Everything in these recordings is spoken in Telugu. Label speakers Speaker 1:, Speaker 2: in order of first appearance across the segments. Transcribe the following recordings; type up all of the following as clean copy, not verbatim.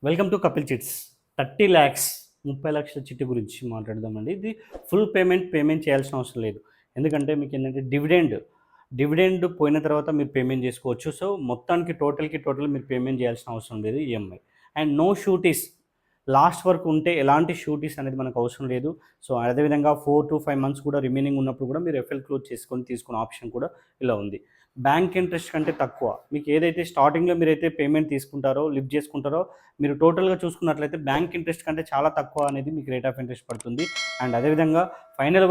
Speaker 1: Welcome to Kapil chits. 30 lakhs 30 లక్షల చిట్టి గురించి మాట్లాడదామండి. ఇది ఫుల్ పేమెంట్ చేయాల్సిన అవసరం లేదు. ఎందుకంటే మీకు ఏంటంటే డివిడెండ్ పోయిన తర్వాత మీరు పేమెంట్ చేసుకోవచ్చు. సో మొత్తానికి టోటల్ మీరు పేమెంట్ చేయాల్సిన అవసరం లేదు ఈఎంఐ. అండ్ నో షూటీస్, లాస్ట్ వరకు ఉంటే ఎలాంటి షూటీస్ అనేది మనకు అవసరం లేదు. సో అదేవిధంగా 4 to 5 మంత్స్ కూడా రిమైనింగ్ ఉన్నప్పుడు కూడా మీరు ఎఫ్ఎల్ క్లోజ్ చేసుకొని తీసుకునే ఆప్షన్ కూడా ఇలా ఉంది. బ్యాంక్ ఇంట్రెస్ట్ కంటే తక్కువ. మీకు ఏదైతే స్టార్టింగ్‌లో మీరైతే పేమెంట్ తీసుకుంటారో, లిఫ్ట్ చేసుకుంటారో, మీరు టోటల్‌గా చూసుకున్నట్లయితే బ్యాంక్ ఇంట్రెస్ట్ కంటే చాలా తక్కువ అనేది మీకు రేట్ ఆఫ్ ఇంట్రెస్ట్ పడుతుంది. అండ్ అదేవిధంగా ఫైనల్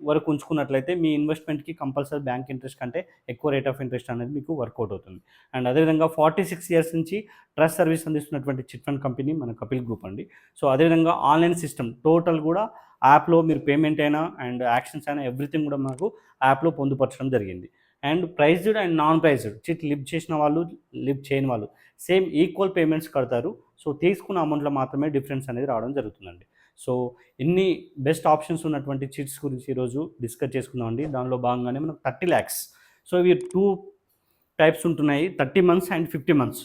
Speaker 1: వరకు ఉంచుకున్నట్లయితే మీ ఇన్వెస్ట్‌మెంట్‌కి కంపల్సరీ బ్యాంక్ ఇంట్రెస్ట్ కంటే ఎక్కువ రేట్ ఆఫ్ ఇంట్రెస్ట్ అనేది మీకు వర్కౌట్ అవుతుంది. అండ్ అదేవిధంగా 46 ఇయర్స్ నుంచి ట్రస్ట్ సర్వీస్ అందిస్తున్నటువంటి చిట్ ఫండ్ కంపెనీ మన కపిల్ గ్రూప్ అండి. సో అదేవిధంగా ఆన్‌లైన్ సిస్టమ్ టోటల్ కూడా యాప్‌లో మీరు పేమెంట్ అయినా అండ్ యాక్షన్స్ అయినా ఎవ్రీథింగ్ కూడా మనకు యాప్‌లో పొందుపరచడం జరిగింది. And prized and non prized chit lift చేసిన వాళ్ళు, లిఫ్ట్ చేయని వాళ్ళు సేమ్ ఈక్వల్ పేమెంట్స్ కడతారు. సో తీసుకున్న అమౌంట్‌లో మాత్రమే డిఫరెన్స్ అనేది రావడం జరుగుతుందండి. సో ఇన్ని బెస్ట్ ఆప్షన్స్ ఉన్నటువంటి చిట్స్ గురించి ఈరోజు డిస్కస్ చేసుకుందామండి. దానిలో భాగంగానే మనకు 30 ల్యాక్స్. సో ఇవి 2 టైప్స్ ఉంటున్నాయి. 30 మంత్స్ అండ్ 50 మంత్స్.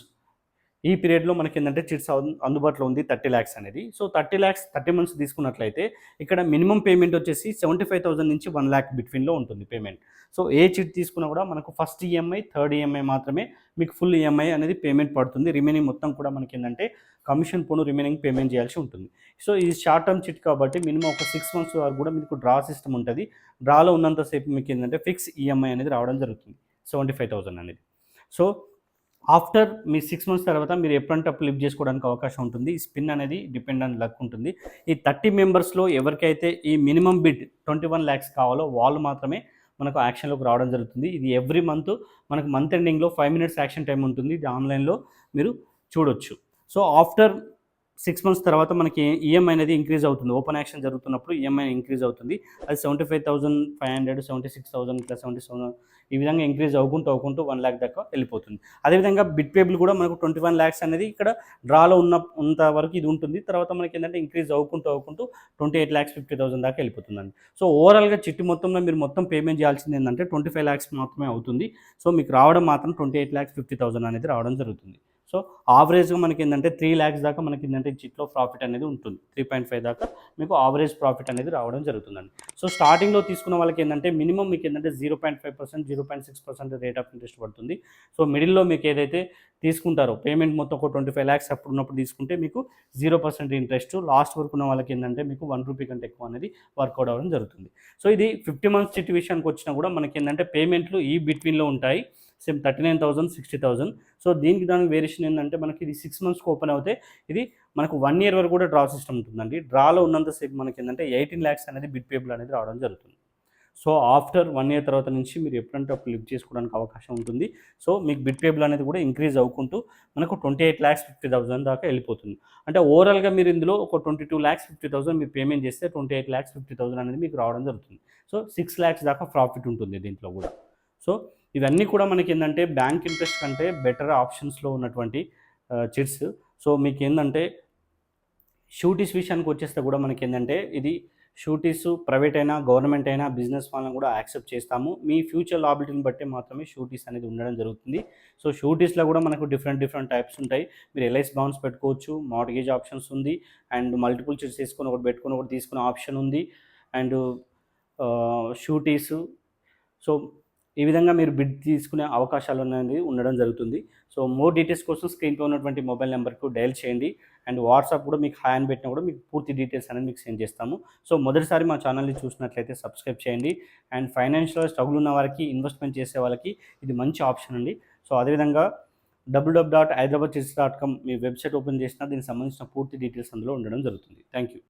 Speaker 1: ఈ పీరియడ్‌లో మనకేందంటే చిట్స్ అందుబాటులో ఉంది 30 ల్యాక్స్ అనేది. సో 30 ల్యాక్స్ 30 మంత్స్ తీసుకున్నట్లయితే ఇక్కడ మినిమమ్ పేమెంట్ వచ్చేసి 75,000 నుంచి 1,00,000 బిట్వీన్‌లో ఉంటుంది పేమెంట్. సో ఏ చిట్ తీసుకున్నా కూడా మనకు ఫస్ట్ ఈఎంఐ, థర్డ్ ఈఎంఐ మాత్రమే మీకు ఫుల్ ఈఎంఐ అనేది పేమెంట్ పడుతుంది. రిమైనింగ్ మొత్తం కూడా మనకేందంటే కమిషన్ పోను రిమైనింగ్ పేమెంట్ చేయాల్సి ఉంటుంది. సో ఇది షార్ట్ టర్మ్ చిట్ కాబట్టి మినిమమ్ ఒక 6 మంత్స్ వరకు కూడా మీకు డ్రా సిస్టమ్ ఉంటది. డ్రాలో ఉన్నంత సేపు మీకేందంటే ఫిక్స్ ఈఎంఐ అనేది రావడం జరుగుతుంది. 75,000 అనేది. సో ఆఫ్టర్ మీ 6 మంత్స్ తర్వాత మీరు ఎప్పుడంటే అప్పుడు లిఫ్ట్ చేసుకోవడానికి అవకాశం ఉంటుంది. ఈ స్పిన్ అనేది డిపెండ్ ఆన్ లక్ ఉంటుంది. ఈ 30 మెంబర్స్‌లో ఎవరికైతే ఈ మినిమమ్ బిడ్ 21 లాక్స్ కావాలో వాళ్ళు మాత్రమే మనకు యాక్షన్‌లోకి రావడం జరుగుతుంది. ఇది ఎవ్రీ మంత్ మనకు మంత్ ఎండింగ్‌లో 5 మినిట్స్ యాక్షన్ టైమ్ ఉంటుంది. ఇది ఆన్‌లైన్‌లో మీరు చూడొచ్చు. సో ఆఫ్టర్ 6 మంత్స్ తర్వాత మనకి ఈఎంఐ అనేది ఇంక్రీజ్ అవుతుంది. ఓపెన్ యాక్షన్ జరుగుతున్నప్పుడు ఈఎంఐ ఇంక్రీజ్ అవుతుంది. అది 75,500, 76,000 ఇట్లా 77 ఈ విధంగా ఇంక్రీజ్ అవ్వుకుంటూ 1,00,000 దాకా వెళ్ళిపోతుంది. అదేవిధంగా బిడ్ పేబుల్ కూడా మనకు 21 లాక్స్ అనేది ఇక్కడ డ్రాలో ఉన్నంత వరకు ఇది ఉంటుంది. తర్వాత మనకి ఏంటంటే ఇంక్రీజ్ అవ్వుకుంటూ 28,50,000 దాకా వెళ్ళిపోతుందండి. సో ఓవరాల్‌గా చిట్టి మొత్తంలో మీరు మొత్తం పేమెంట్ చేయాల్సింది ఏంటంటే 25 లాక్స్ మాత్రమే అవుతుంది. సో మీకు రావడం మాత్రం 28,50,000 అనేది రావడం జరుగుతుంది. సో ఆవరేజ్‌గా మనకేందంటే 3 లాక్స్ దాకా మనకేందంటే చిట్‌లో ప్రాఫిట్ అనేది ఉంటుంది. 3.5 దాకా మీకు ఆవరేజ్ ప్రాఫిట్ అనేది రావడం జరుగుతుందండి. సో స్టార్టింగ్‌లో తీసుకున్న వాళ్ళకేందంటే మినిమమ్ మీకేందంటే 0.5%, 0.6% రేట్ ఆఫ్ ఇంట్రెస్ట్ పడుతుంది. సో మిడిల్‌లో మీకు ఏదైతే తీసుకుంటారో పేమెంట్ మొత్తం ఒక 25 లాక్స్ అప్పుడున్నప్పుడు తీసుకుంటే మీకు 0% ఇంట్రెస్ట్. లాస్ట్ వరకు ఉన్న వాళ్ళకేందంటే మీకు ₹1 కంటే ఎక్కువ అనేది వర్కౌట్ అవ్వడం జరుగుతుంది. సో ఇది 50 మంత్స్ చిట్ విషయానికి వచ్చినా కూడా మనకేందంటే పేమెంట్లు ఈ బిట్వీన్‌లో ఉంటాయి. సేమ్ 39,000, 60,000. సో దానికి వేరియేషన్ ఏంటంటే మనకి ఇది 6 మంత్స్‌కి ఓపెన్ అవుతే ఇది మనకు 1 ఇయర్ వరకు కూడా డ్రా సిస్టమ్ ఉంటుందండి. డ్రాలో ఉన్నంత సేపు మనకేందంటే 18 లాక్స్ అనేది బిడ్ పేబుల్ అనేది రావడం జరుగుతుంది. సో ఆఫ్టర్ 1 ఇయర్ తర్వాత నుంచి మీరు ఎప్పుడంటే అప్పుడు లిఫ్ట్ చేసుకోవడానికి అవకాశం ఉంటుంది. సో మీకు బిడ్ పేబుల్ అనేది కూడా ఇంక్రీజ్ అవ్వుకుంటూ మనకు 28,50,000 దాకా వెళ్ళిపోతుంది. అంటే ఓవరాల్‌గా మీరు ఇందులో ఒక 22,50,000 మీరు పేమెంట్ చేస్తే 28,50,000 అనేది మీకు రావడం జరుగుతుంది. సో 6 లాక్స్ దాకా ప్రాఫిట్ ఉంటుంది దీంట్లో కూడా. సో ఇవన్నీ కూడా మనకేందంటే బ్యాంక్ ఇంట్రెస్ట్ కంటే బెటర్ ఆప్షన్స్‌లో ఉన్నటువంటి చిట్స్. సో మీకేందంటే షూరిటీస్ విషయానికి వచ్చేస్తే కూడా మనకేందంటే ఇది షూరిటీస్ ప్రైవేట్ అయినా, గవర్నమెంట్ అయినా, బిజినెస్ వాళ్ళని కూడా యాక్సెప్ట్ చేస్తాము. మీ ఫ్యూచర్ లాయబిలిటీని బట్టి మాత్రమే షూరిటీస్ అనేది ఉండడం జరుగుతుంది. సో షూరిటీస్‌లో కూడా మనకు డిఫరెంట్ టైప్స్ ఉంటాయి. మీరు ఎల్ఐసి బాండ్స్ పెట్టుకోవచ్చు, మార్ట్‌గేజ్ ఆప్షన్స్ ఉంది. అండ్ మల్టిపుల్ చిట్స్ తీసుకొని ఒకటి పెట్టుకొని ఒకటి తీసుకునే ఆప్షన్ ఉంది. And sureties. సో ఈ విధంగా మీరు బిడ్ తీసుకునే అవకాశాలు అనేది ఉండడం జరుగుతుంది. సో మోర్ డీటెయిల్స్ కోసం స్క్రీన్‌పై ఉన్నటువంటి మొబైల్ నెంబర్‌కు డయల్ చేయండి. అండ్ వాట్సాప్ కూడా మీకు హాయ్ అని పెట్టినా కూడా మీకు పూర్తి డీటెయిల్స్ అనేది మీకు సెండ్ చేస్తాము. సో మొదటిసారి మా ఛానల్‌ని చూసినట్లయితే సబ్స్క్రైబ్ చేయండి. అండ్ ఫైనాన్షియల్ స్ట్రగుల్ ఉన్న వారికి, ఇన్వెస్ట్‌మెంట్ చేసే వాళ్ళకి ఇది మంచి ఆప్షన్ అండి. సో అదేవిధంగా www.hyderabadchits.com మీ వెబ్‌సైట్ ఓపెన్ చేసినా దీనికి సంబంధించిన పూర్తి డీటెయిల్స్ అందులో ఉండడం జరుగుతుంది. Thank you.